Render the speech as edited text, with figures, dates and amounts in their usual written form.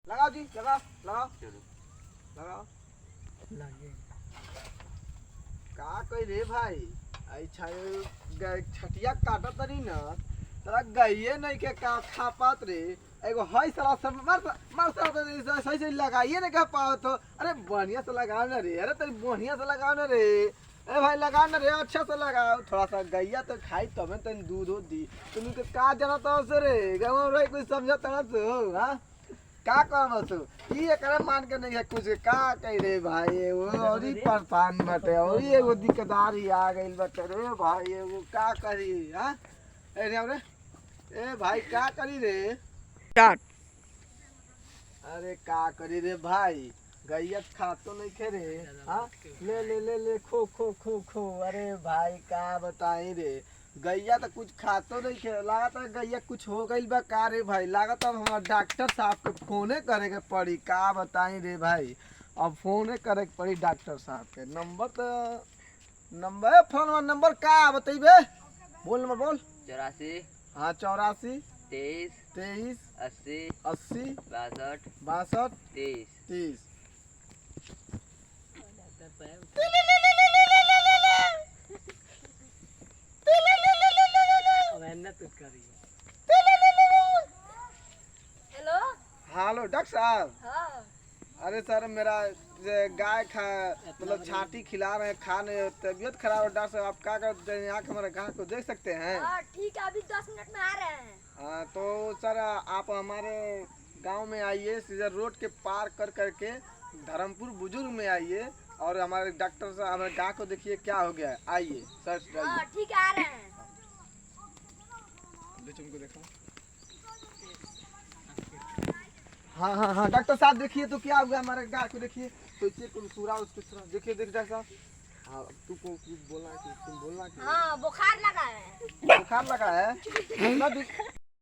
लगाओ जी, लगाओ लगाओ लगाओ। लगे का कही रे भाई, अच्छा छटिया काटा तरी न साला गइए नहीं के का खा पात रे। एगो हई साला सब मार साला सही से लगाइए नहीं का पाओ तो। अरे बढ़िया से लगाओ ना रे, अरे तेरी बढ़िया से लगाओ ना रे। ए भाई लगाओ ना रे, अच्छा से लगाओ। थोड़ा सा गैया तो खाई तब तनी दूध हो दी। तुम के का जाना तो से रे, गाँव में रही कुछ समझा तना तो हां का करबो तू। ई एकरा मान के नहीं है कुछ का कही रे भाई। वो औरी परेशान बटे, औरी एगो दिक्कतदारी आ गइल बटे रे भाई। एगो का करी हां। ए रे ए भाई का करी रे। स्टार्ट। अरे का करी रे भाई, गैया खा तो नहीं खे रे। हाँ ले ले ले ले खो खो खो खो। अरे भाई का बताई रे, गैया तो कुछ खातो नहीं खे। लागत है गैया कुछ हो गई बा का रे भाई। लागत अब हमारा डॉक्टर साहब के फोने करे के पड़ी। का बताई रे भाई, अब फोने करे के पड़ी डॉक्टर साहब के। नंबर तो नंबर फोन नंबर का बतेबे, बोल नंबर बोल। 84 हाँ 84 23 23 80 80 62 62 23 30। हेलो। हेलो डॉक्टर साहब। हाँ अरे सर मेरा गाय खा मतलब छाती खिला रहे हैं, खाने तबीयत खराब है। डॉक्टर साहब आप क्या करते हैं, यहाँ के हमारे गाय को देख सकते हैं? हाँ ठीक है, अभी 10 मिनट में आ रहे हैं। हाँ तो सर आप हमारे गांव में आइए, सीधे रोड के पार कर करके धर्मपुर बुजुर्ग में आइए और हमारे डॉक्टर साहब हमारे गाय को देखिए क्या हो गया है। आइए सर हाँ आइए। ठीक है, आ रहे हैं। उनको देखो। हाँ हाँ हाँ डॉक्टर साहब देखिए तो क्या हुआ हमारे गाय को। देखिए तो पूरा उसको देखिए देख डॉक्टर साहब। हाँ तू को कुछ बोलना है, तुम बोलना है। हाँ बुखार लगा है। बुखार लगा है ना